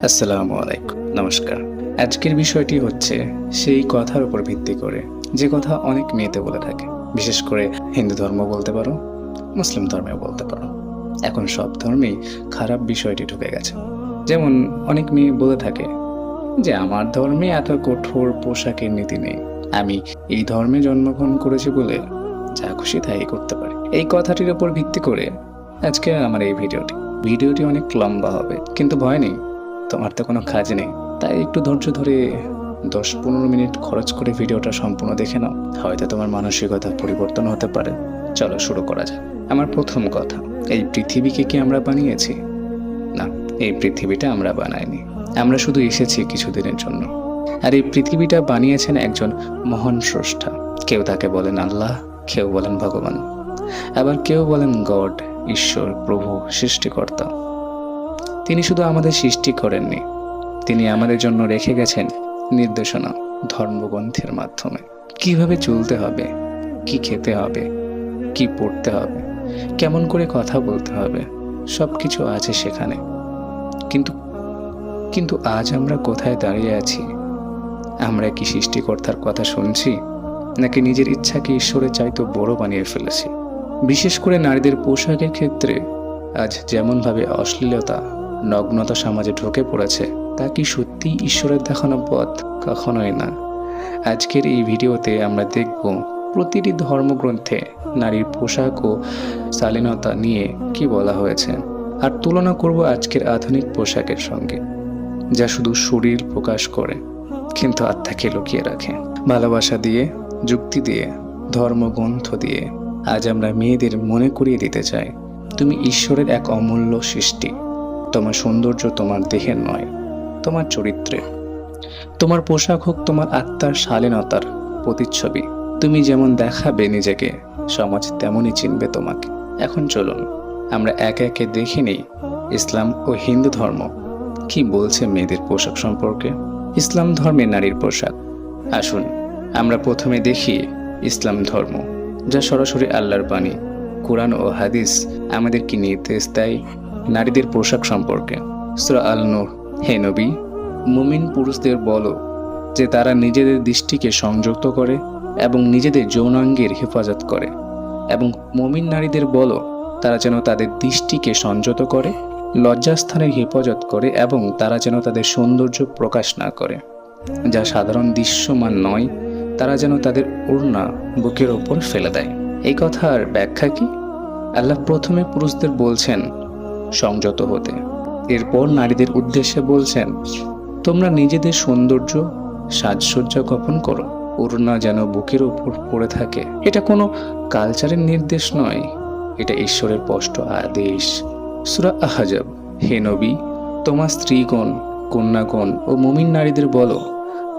আসসালামু আলাইকুম, নমস্কার। আজকের বিষয়টি হচ্ছে সেই কথার উপর ভিত্তি করে যে কথা অনেক মেয়েতে বলে থাকে, বিশেষ করে হিন্দু ধর্ম বলতে পারো, মুসলিম ধর্মেও বলতে পারো। এখন সব ধর্মেই খারাপ বিষয়টি ঢুকে গেছে। যেমন অনেক মেয়ে বলে থাকে যে আমার ধর্মে এত কঠোর পোশাকের নীতি নেই, আমি এই ধর্মে জন্মগ্রহণ করেছি বলে যা খুশি তাই করতে পারি। এই কথাটির উপর ভিত্তি করে আজকে আমার এই ভিডিওটি অনেক লম্বা হবে, কিন্তু ভয় নেই, তোমার তো কোনো কাজ নেই, তাই একটু ধৈর্য ধরে 10-15 মিনিট খরচ করে ভিডিওটা সম্পূর্ণ দেখে নাও, হয়তো তোমার মানসিকতা পরিবর্তন হতে পারে। চলো শুরু করা যাক। আমার প্রথম কথা, এই পৃথিবীকে কি আমরা বানিয়েছি? না, এই পৃথিবীটা আমরা বানাইনি, আমরা শুধু এসেছি কিছুদিনের জন্য। আর এই পৃথিবীটা বানিয়েছেন একজন মহান স্রষ্টা। কেউ তাকে বলেন আল্লাহ, কেউ বলেন ভগবান, আবার কেউ বলেন গড, ঈশ্বর, প্রভু, সৃষ্টিকর্তা। তিনি শুধু আমাদের সৃষ্টি করেননি, তিনি আমাদের জন্য রেখে গেছেন নির্দেশনা ধর্মগ্রন্থের মাধ্যমে। কিভাবে চলতে হবে, কি খেতে হবে, কি পড়তে হবে, কেমন করে কথা বলতে হবে, সবকিছু আছে সেখানে। কিন্তু কিন্তু আজ আমরা কোথায় দাঁড়িয়ে আছি? আমরা কি সৃষ্টিকর্তার কথা শুনছি, নাকি নিজের ইচ্ছাকে ঈশ্বরের চাইতে বড় বানিয়ে ফেলেছি? বিশেষ করে নারীদের পোশাকের ক্ষেত্রে আজ যেমনভাবে অশ্লীলতা, নগ্নতা সমাজে ঢুকে পড়েছে, তা কি সত্যি ঈশ্বরের দেখানো পথ? কখনোই না। আজকের এই ভিডিওতে আমরা দেখব প্রতিটি ধর্মগ্রন্থে নারীর পোশাক ও শালীনতা নিয়ে কি বলা হয়েছে, আর তুলনা করব আজকের আধুনিক পোশাকের সঙ্গে, যা শুধু শরীর প্রকাশ করে কিন্তু আত্মাকে লুকিয়ে রাখে। ভালোবাসা দিয়ে, যুক্তি দিয়ে, ধর্মগ্রন্থ দিয়ে আজ আমরা মেয়েদের মনে করিয়ে দিতে চাই, তুমি ঈশ্বরের এক অমূল্য সৃষ্টি। তোমার সৌন্দর্য তোমার দেহের নয়, তোমার চরিত্রে। তোমার পোশাক হোক তোমার আত্মার শালীনতার প্রতিচ্ছবি। তুমি যেমন দেখাবে নিজেকে, সমাজ তেমনই চিনবে তোমাকে। এখন চলুন আমরা একে একে দেখে নিই ইসলাম ও হিন্দু ধর্ম কি বলছে মেয়েদের পোশাক সম্পর্কে। ইসলাম ধর্মে নারীর পোশাক। আসুন আমরা প্রথমে দেখি ইসলাম ধর্ম, যা সরাসরি আল্লাহর বাণী, কুরআন ও হাদিস আমাদের কি নির্দেশ দেয় নারীদের পোশাক সম্পর্কে। সূরা আল-নূর, হে নবী, মুমিন পুরুষদের বলো যে তারা নিজেদের দৃষ্টিকে সংযত করে এবং নিজেদের যৌনাঙ্গের হেফাজত করে, এবং মুমিন নারীদের বলো তারা যেন তাদের দৃষ্টিকে সংযত করে, লজ্জাস্থানের হেফাজত করে, এবং তারা যেন তাদের সৌন্দর্য প্রকাশ না করে, যা সাধারণ দৃশ্যমান নয়, তারা যেন তাদের ওড়না বুকের ওপর ফেলে দেয়। এই কথার ব্যাখ্যা কি? আল্লাহ প্রথমে পুরুষদের বলছেন সংযত হতে, এরপর নারীদের উদ্দেশ্যে বলছেন তোমরা নিজেদের সৌন্দর্য সাজসজ্জা গোপন করো, ওড়না যেন বুকের ওপর পড়ে থাকে। এটা কোনো কালচারের নির্দেশ নয়, এটা ঈশ্বরের স্পষ্ট আদেশ। সূরা আহজাব, হে নবী, তোমার স্ত্রীগণ, কন্যাগণ ও মুমিন নারীদের বলো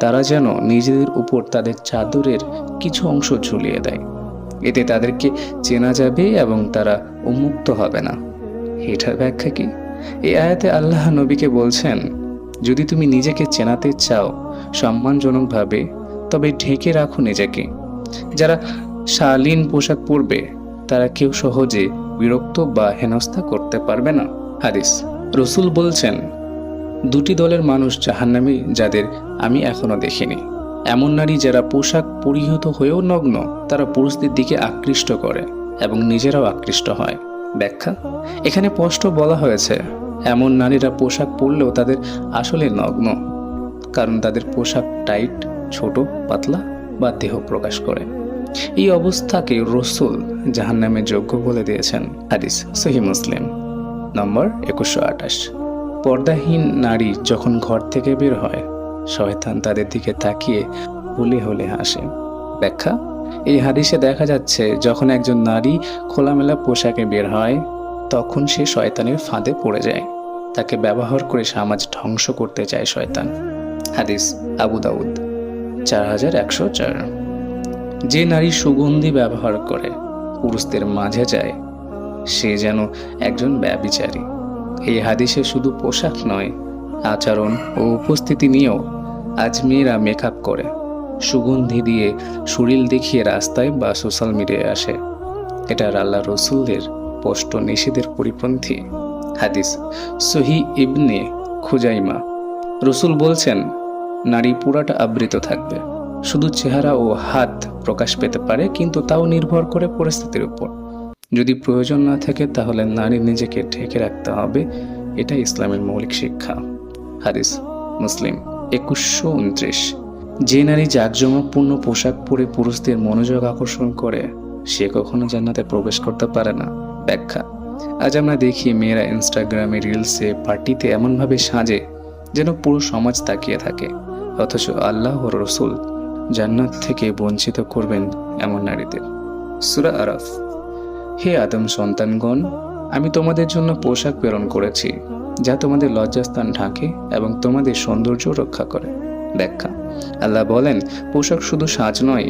তারা যেন নিজেদের উপর তাদের চাদরের কিছু অংশ ঝুলিয়ে দেয়, এতে তাদেরকে চেনা যাবে এবং তারা উন্মুক্ত হবে না। এটার ব্যাখ্যা কি? এই আয়াতে আল্লাহ নবীকে বলছেন যদি তুমি নিজেকে চেনাতে চাও সম্মানজনকভাবে, তবে ঢেকে রাখো নিজেকে। যারা শালীন পোশাক পরবে তারা কেউ সহজে বিরক্ত বা হেনস্থা করতে পারবে না। হাদিস, রসুল বলছেন দুটি দলের মানুষ জাহান্নামী, যাদের আমি এখনো দেখিনি। এমন নারী যারা পোশাক পরিহিত হয়েও নগ্ন, তারা পুরুষদের দিকে আকৃষ্ট করে এবং নিজেরাও আকৃষ্ট হয়। ব্যাখ্যা, এখানে স্পষ্ট বলা হয়েছে এমন নারীরা পোশাক পরলেও তাদের আসলে নগ্ন, কারণ তাদের পোশাক টাইট, ছোট, পাতলা বা দেহ প্রকাশ করে। এই অবস্থাকে রসুল জাহান্নামের যোগ্য বলে দিয়েছেন। হাদিস, সহিহ মুসলিম নম্বর 2128। পর্দাহীন নারী যখন ঘর থেকে বের হয়, শয়তান তাদের দিকে তাকিয়ে হলে হলে হাসে। ব্যাখ্যা, এই হাদিসে দেখা যাচ্ছে যখন একজন নারী খোলামেলা পোশাকে বের হয়, তখন সে শয়তানের ফাঁদে পড়ে যায়। তাকে ব্যবহার করে সমাজ ধ্বংস করতে চায় শয়তান। হাদিস, আবু দাউদ 4104। যে নারী সুগন্ধি ব্যবহার করে পুরুষদের মাঝে যায়, সে যেন একজন ব্যভিচারী। এই হাদিসে শুধু পোশাক নয়, আচরণ ও উপস্থিতি নিয়েও আজ মেয়েরা মেকআপ করে, সুগন্ধি দিয়ে শরীর দেখিয়ে রাস্তায় বা সোশ্যাল মিডিয়ায় আসে। এটা আল্লাহ রসুলদের স্পষ্ট নিষেধের পরিপন্থী। হাদিস, সহিহ ইবনে খুজাইমা রসূল বলছেন, নারী পুরাটা আবৃত থাকবে, শুধু চেহারা ও হাত প্রকাশ পেতে পারে, কিন্তু তাও নির্ভর করে পরিস্থিতির উপর। যদি প্রয়োজন না থাকে তাহলে নারী নিজেকে ঢেকে রাখতে হবে। এটা ইসলামের মৌলিক শিক্ষা। হাদিস মুসলিম 2129। যে নারী জাঁকজমকপূর্ণ পোশাক পরে পুরুষদের মনোযোগ আকর্ষণ করে সে কখনো জান্নাতে প্রবেশ করতে পারে না। ব্যাখ্যা: আজ আমরা দেখি মেয়েরা ইনস্টাগ্রামে, রিলসে, পার্টিতে এমনভাবে সাজে যেন পুরো সমাজ তাকিয়ে থাকে, অথচ আল্লাহ ও রসূল জান্নাত থেকে বঞ্চিত করবেন এমন নারীদের। সূরা আরাফ: হে আদম সন্তানগণ, আমি তোমাদের জন্য পোশাক প্রেরণ করেছি যা তোমাদের লজ্জাস্থান ঢাকে এবং তোমাদের সৌন্দর্য রক্ষা করে। ব্যাখ্যা: আল্লাহ বলেন, পোশাক শুধু সাজ নয়,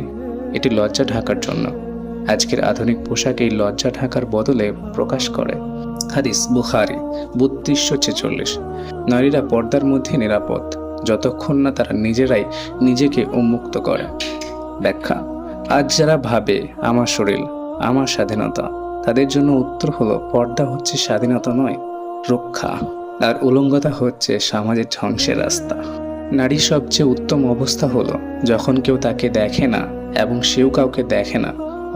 এটি লজ্জা ঢাকার জন্য। আজকের আধুনিক পোশাক এই লজ্জা ঢাকার বদলে প্রকাশ করে। হাদিস বুখারী 3246। নারীরা পর্দার মধ্যে নিরাপদ যতক্ষণ না তারা নিজেরাই নিজেকে উন্মুক্ত করে। ব্যাখ্যা: আজ যারা ভাবে আমার শরীর, আমার স্বাধীনতা, তাদের জন্য উত্তর হলো পর্দা হচ্ছে স্বাধীনতা নয়, রক্ষা, আর উলঙ্গতা হচ্ছে সমাজের ধ্বংসের রাস্তা। নারীর সবচেয়ে উত্তম অবস্থা হলো যখন কেউ তাকে দেখে না এবং সেও কাউকে দেখে না,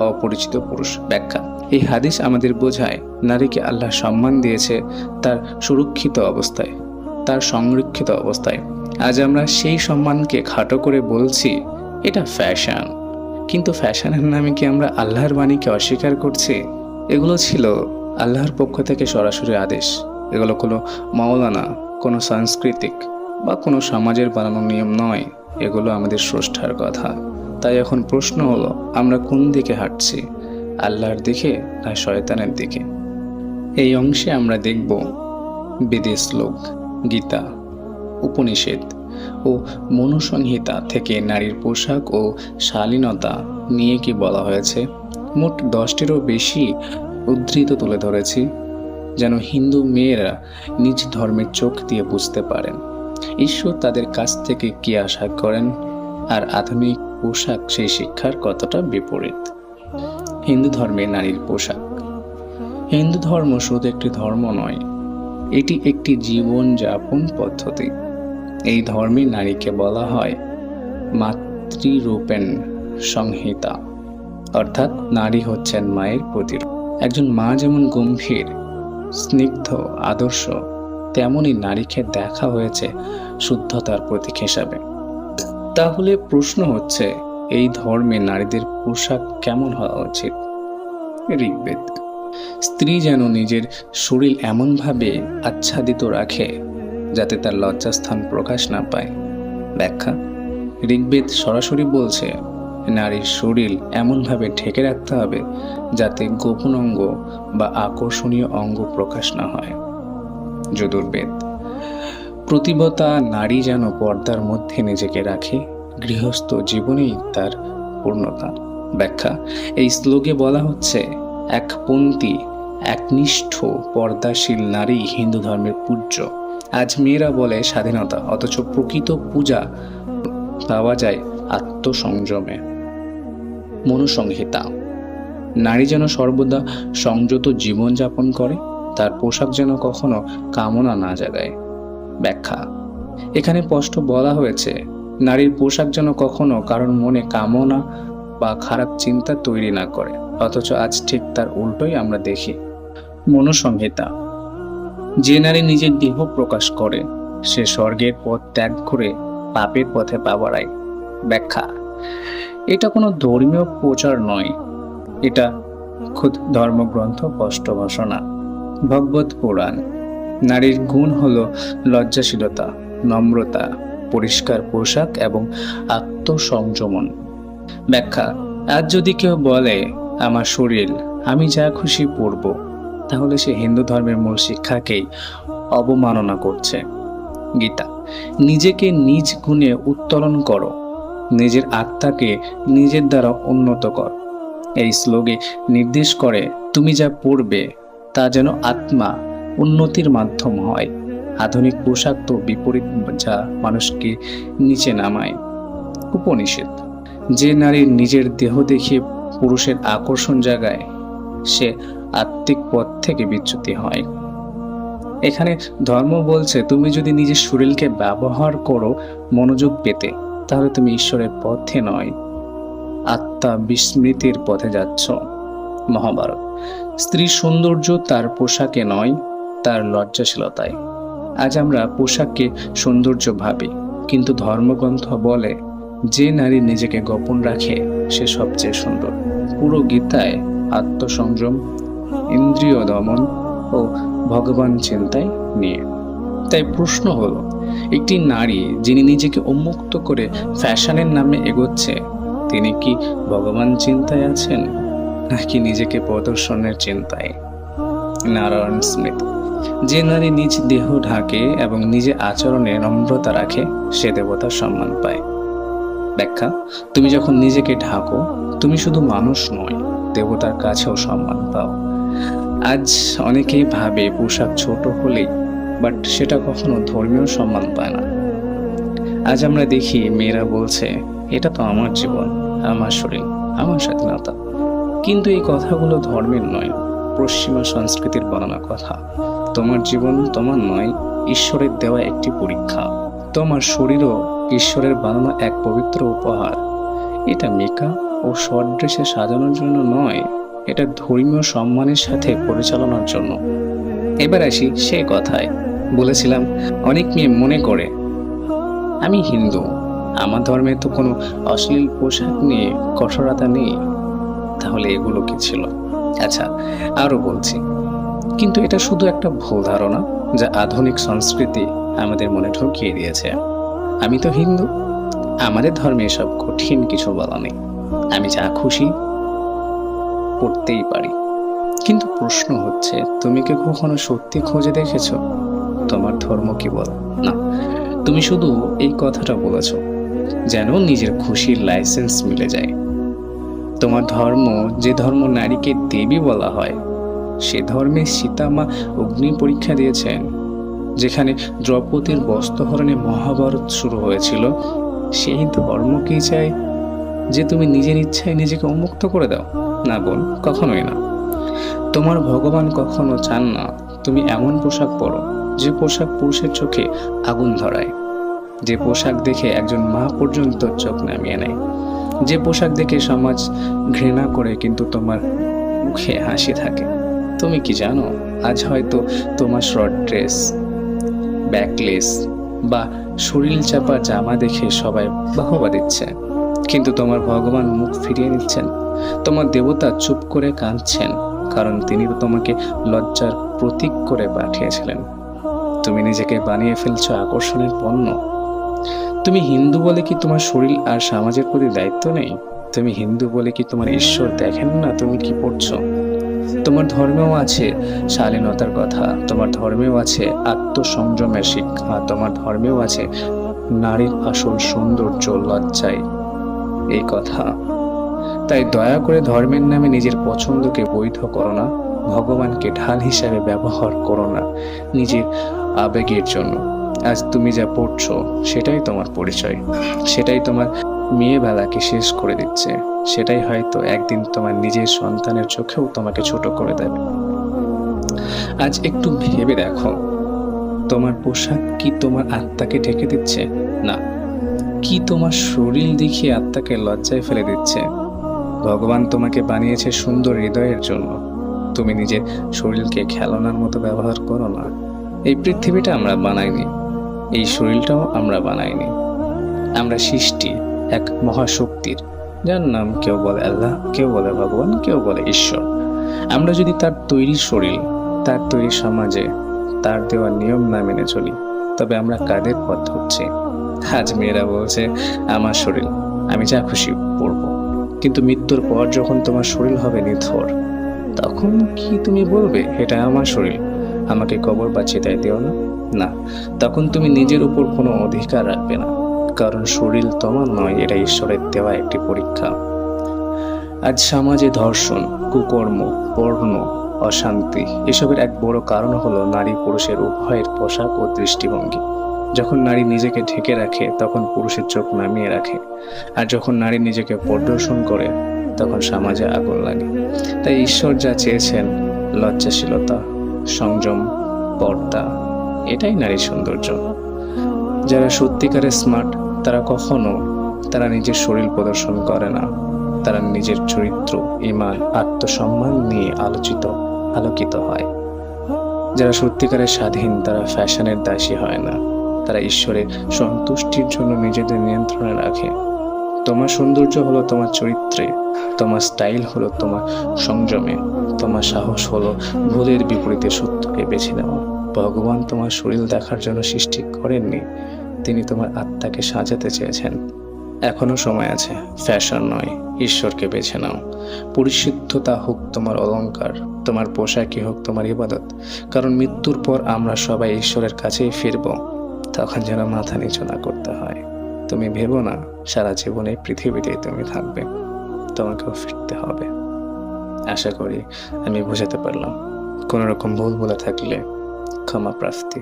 অপরিচিত পুরুষ। ব্যাখ্যা: এই হাদিস আমাদের বোঝায় নারীকে আল্লাহ সম্মান দিয়েছে তার সুরক্ষিত অবস্থায়, তার সংরক্ষিত অবস্থায়। আজ আমরা সেই সম্মানকে খাটো করে বলছি এটা ফ্যাশন, কিন্তু ফ্যাশনের নামে কি আমরা আল্লাহর বাণীকে অস্বীকার করছি? এগুলো ছিল আল্লাহর পক্ষ থেকে সরাসরি আদেশ। এগুলো কোনো মাওলানা, কোনো সাংস্কৃতিক বা কোনো সমাজের বানানো নিয়ম নয়, এগুলো আমাদের স্রষ্টার কথা। তাই এখন প্রশ্ন হলো, আমরা কোন দিকে হাঁটছি, আল্লাহর দিকে না শয়তানের দিকে? এই অংশে আমরা দেখব বেদে শ্লোক, গীতা, উপনিষদ ও মনুসংহিতা থেকে নারীর পোশাক ও শালীনতা নিয়ে কি বলা হয়েছে। মোট 10টিরও বেশি উদ্ধৃত তুলে ধরেছি, যেন হিন্দু মেয়েরা নিজ ধর্মের চোখ দিয়ে বুঝতে পারেন ঈশ্বর তাদের কাছ থেকে কি আশা করেন, আর আধুনিক পোশাক সেই শিক্ষার কতটা বিপরীত। হিন্দু ধর্মে নারীর পোশাক। হিন্দু ধর্ম শুধু একটি ধর্ম নয়, এটি একটি জীবনযাপন পদ্ধতি। এই ধর্মে নারীকে বলা হয় মাতৃরূপেণ সংহিতা, অর্থাৎ নারী হচ্ছেন মায়ের প্রতিরূপ। একজন মা যেমন গম্ভীর, স্নিগ্ধ, আদর্শ, তেমনই নারীকে দেখা হয়েছে শুদ্ধতার প্রতীক হিসাবে। তাহলে প্রশ্ন হচ্ছে, এই ধর্মে নারীদের পোশাক কেমন হওয়া উচিত? ঋগ্বেদ: স্ত্রী যেন নিজের শরীর এমনভাবে আচ্ছাদিত রাখে যাতে তার লজ্জাস্থান প্রকাশ না পায়। ব্যাখ্যা: ঋগ্বেদ সরাসরি বলছে নারীর শরীর এমনভাবে ঢেকে রাখতে হবে যাতে গোপন অঙ্গ বা আকর্ষণীয় অঙ্গ প্রকাশ না হয়। যজুর্বেদ: প্রতিবতা নারী যেন পর্দার মধ্যে নিজেকে রাখে, গৃহস্থ জীবনেই তার পূর্ণতা। ব্যাখ্যা: এই শ্লোকে বলা হচ্ছে একপন্থী, একনিষ্ঠ, পর্দাশীল নারী হিন্দু ধর্মের পূজ্য। আজ মেয়েরা বলে স্বাধীনতা, অথচ প্রকৃত পূজা পাওয়া যায় আত্মসংযমে। মনুসংহিতা: নারী যেন সর্বদা সংযত জীবনযাপন করে, তার পোশাক যেন কখনো কামনা না জাগায়। ব্যাখ্যা: এখানে স্পষ্ট বলা হয়েছে নারীর পোশাক যেন কখনো কারোর মনে কামনা বা খারাপ চিন্তা তৈরি না করে, অথচ আজ ঠিক তার উল্টোই আমরা দেখি। মনুসংহিতা: যে নারী নিজের দেহ প্রকাশ করে সে স্বর্গের পথ ত্যাগ করে পাপের পথে পা বাড়ায়। ব্যাখ্যা: এটা কোনো ধর্মীয় প্রচার নয়, এটা খুদ ধর্মগ্রন্থ স্পষ্ট ঘোষণা। ভগবত পুরাণ: নারীর গুণ হলো লজ্জাশীলতা, নম্রতা, পরিষ্কার পোশাক এবং আত্মসংযমন। ব্যাখ্যা: আজ যদি কেউ বলে আমার শরীর, আমি যা খুশি পরব, তাহলে সে হিন্দু ধর্মের মূল শিক্ষাকেই অবমাননা করছে। গীতা: নিজেকে নিজ গুণে উত্তোলন করো, নিজের আত্মাকে নিজের দ্বারা উন্নত কর। এই শ্লোকে নির্দেশ করে তুমি যা পড়বে তা যেন আত্মা উন্নতির মাধ্যম হয়। আধুনিক পোশাক তো বিপরীত, যা মানুষকে নিচে নামায়। উপনিষদ: যে নারীর নিজের দেহ দেখিয়ে পুরুষের আকর্ষণ জাগায় সে আত্মিক পথ থেকে বিচ্যুতি হয়। এখানে ধর্ম বলছে তুমি যদি নিজের শরীরকে ব্যবহার করো মনোযোগ পেতে, তাহলে তুমি ঈশ্বরের পথে নয়, আত্মা বিস্মৃতির পথে যাচ্ছ। মহাভারত। স্ত্রীর সৌন্দর্য তার পোশাকে নয়, তার লজ্জাশীলতায়। আজ আমরা পোশাককে সৌন্দর্য ভাবি, কিন্তু ধর্মগ্রন্থ বলে যে নারী নিজেকে গোপন রাখে সে সবচেয়ে সুন্দর। পুরো গীতায় আত্মসংযম, ইন্দ্রিয় দমন ও ভগবান চিন্তায় নিয়ে। তাই প্রশ্ন হলো, একটি নারী যিনি নিজেকে উন্মুক্ত করে ফ্যাশনের নামে এগোচ্ছে, তিনি কি ভগবান চিন্তায় আছেন নাকি নিজেকে প্রদর্শনের চিন্তায়? নারায়ণ স্মৃত। যে নারী নিজ দেহ ঢাকে এবং নিজে আচরণে নম্রতা রাখে সে দেবতার সম্মান পায়। ব্যাখ্যা: তুমি যখন নিজেকে ঢাকো তুমি শুধু মানুষ নয়, দেবতার কাছেও সম্মান পাও। আজ অনেকেই ভাবে পোশাক ছোট হলেই, বাট সেটা কখনো ধর্মীয় সম্মান পায় না। আজ আমরা দেখি মেয়েরা বলছে, এটা তো আমার জীবন, আমার শরীর, আমার স্বাধীনতা। কিন্তু এই কথাগুলো ধর্মের নয়, পশ্চিমা সংস্কৃতির বানানো কথা। তোমার জীবন তোমার নয়, ঈশ্বরের দেওয়া একটি পরীক্ষা। তোমার শরীরও ঈশ্বরের বানানো এক পবিত্র উপহার। এটা মেকআপ ও শর্ট ড্রেসে সাজানোর জন্য নয়, এটা ধর্মীয় সম্মানের সাথে পরিচালনার জন্য। এবার আসি সে কথায়। বলেছিলাম অনেক মেয়ে মনে করে আমি হিন্দু, আমার ধর্মে তো কোনো অশ্লীল পোশাক নিয়ে কঠোরতা নেই। তাহলে এগুলো কি ছিল? আচ্ছা, আরো বলছি, কিন্তু এটা শুধু একটা ভুল ধারণা যা আধুনিক সংস্কৃতি আমাদের মনে ঢুকিয়ে দিয়েছে। আমি তো হিন্দু, আমাদের ধর্মে এসব কঠিন কিছু বলা নেই, আমি যা খুশি পড়তেই পারি। কিন্তু প্রশ্ন হচ্ছে, তুমি কি কখনো সত্যি খুঁজে দেখেছো তোমার ধর্ম কি বলে? না, তুমি শুধু এই কথাটা বলেছো যেন নিজের খুশির লাইসেন্স মিলে যায়। তোমার ধর্ম, যে ধর্ম নারীকে দেবী বলা হয়, সে ধর্মে সীতামা অগ্নি পরীক্ষা দিয়েছেন। যেখানে দ্রৌপদীর বস্ত্রহরণে মহাভারত শুরু হয়েছিল, সেই ধর্ম কি চাই যে তুমি নিজের ইচ্ছায় নিজেকে উন্মুক্ত করে দাও? না বোন, কখনোই না। তোমার ভগবান কখনো চান না তুমি এমন পোশাক পরো যে পোশাক পুরুষের চোখে আগুন ধরায়, যে পোশাক দেখে একজন মা পর্যন্ত চোখ নামিয়ে নেয়, যে পোশাক দেখে সমাজ ঘৃণা করে কিন্তু তোমার মুখে হাসি থাকে। তুমি কি জানো, আজ হয়তো তোমার শর্ট ড্রেস, ব্যাকলেস বা শরীর চাপা জামা দেখে সবাই বাহবা দিচ্ছে, কিন্তু তোমার ভগবান মুখ ফিরিয়ে নিচ্ছেন। তোমার দেবতা চুপ করে কাঁদছেন, কারণ তিনি তোমাকে লজ্জার প্রতীক করে পাঠিয়েছিলেন। তুমি নিজেকে বানিয়ে ফেলছো আকর্ষণের পণ্য। তুমি হিন্দু বলে কি তোমার শরীর আর সমাজের প্রতি দায়িত্ব নেই? তুমি হিন্দু বলে কি তোমার ঈশ্বর দেখেন না তুমি কি পড়ছো? তোমার ধর্মেও আছে শালীনতার কথা, তোমার ধর্মেও আছে আত্মসংযমের শিক্ষা, তোমার ধর্মেও আছে নারীর আসল সৌন্দর্য লজ্জায় এই কথা। তাই দয়া করে ধর্মের নামে নিজের পছন্দকে বৈধ করো না, ভগবানকে ঢাল হিসাবে ব্যবহার করো না নিজের আবেগের জন্য। আজ তুমি যা পড়ছো সেটাই তোমার পরিচয়, সেটাই তোমার মেয়েবেলাকে শেষ করে দিচ্ছে, সেটাই হয়তো একদিন তোমার নিজের সন্তানের চোখেও তোমাকে ছোট করে দেবে। আজ একটু ভেবে দেখো, তোমার পোশাক কি তোমার আত্মাকে ঢেকে দিচ্ছে? না। কি তোমার শরীর দেখিয়ে আত্মাকে লজ্জায় ফেলে দিচ্ছে? ভগবান তোমাকে বানিয়েছে সুন্দর হৃদয়ের জন্য। তুমি নিজের শরীরকে খেলনার মতো ব্যবহার করো না। এই পৃথিবীটা আমরা বানাইনি, এই শরীরটাও আমরা বানাইনি। আমরা সৃষ্টি এক মহাশক্তির, যার নাম কেউ বলে আল্লাহ, কেউ বলে ভগবান, কেউ বলে ঈশ্বর। আমরা যদি তার তৈরি শরীর, তার তৈরি সমাজে, তার দেওয়া নিয়ম না মেনে চলি, তবে আমরা কাদের পথ ধরছি? আজ মেয়েরা বলছে আমার শরীর, আমি যা খুশি পরবো, কিন্তু মৃত্যুর পর যখন তোমার শরীর হবে নিথর, তখন কি তুমি বলবে এটা আমার শরীর, আমাকে কবর বা চিতায় দিও না? না, তখন তুমি নিজের উপর কোনো অধিকার রাখবে না, কারণ শরীর তোমার নয়, এটা ঈশ্বরের দেওয়া একটি পরীক্ষা। আজ সমাজে ধর্ষণ, কুকর্ম, পর্ণ, অশান্তি এসবের এক বড় কারণ হলো নারী পুরুষের উভয়ের পোশাক ও দৃষ্টিভঙ্গি। যখন নারী নিজেকে ঢেকে রাখে তখন পুরুষের চোখ নামিয়ে রাখে, আর যখন নারী নিজেকে প্রদর্শন করে তখন সমাজে আগুন লাগে। তাই ঈশ্বর যা চেয়েছেন লজ্জাশীলতা, সংযম, পর্দা, এটাই নারীর সৌন্দর্য। যারা সত্যিকারের স্মার্ট তারা নিজের শরীর প্রদর্শন করে না, তারা নিজের চরিত্র, ঈমান, আত্মসম্মান নিয়ে আলোকিত হয়। যারা সত্যিকারের স্বাধীন তারা ফ্যাশনের দাসী হয় না, তারা ঈশ্বরের সন্তুষ্টির জন্য নিজেদের নিয়ন্ত্রণে রাখে। তোমার সৌন্দর্য হলো তোমার চরিত্রে, তোমার স্টাইল হলো তোমার সংযমে, তোমার সাহস হলো ভুলের বিপরীতে সত্যকে বেছে নেওয়া। ভগবান তোমার শরীর দেখার জন্য সৃষ্টি করেননি, তিনি তোমার আত্মাকে সাজাতে চেয়েছেন। এখনো সময় আছে, ফ্যাশন নয়, ঈশ্বরকে বেছে নাও। পরিশুদ্ধতা হোক তোমার অলংকার, তোমার পোশাকই হোক তোমার ইবাদত। কারণ মৃত্যুর পর আমরা সবাই ঈশ্বরের কাছেই ফিরব, তখন যেন মাথা নিচু না করতে হয়। তুমি ভেবো না সারা জীবন এই পৃথিবীতেই তুমি থাকবে, তোমাকেও ফিরতে হবে। আশা করি আমি বোঝাতে পারলাম। কোনো রকম ভুল বলে থাকলে ক্ষমা প্রার্থী।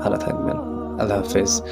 ভালো থাকবেন। আল্লাহ হাফেজ।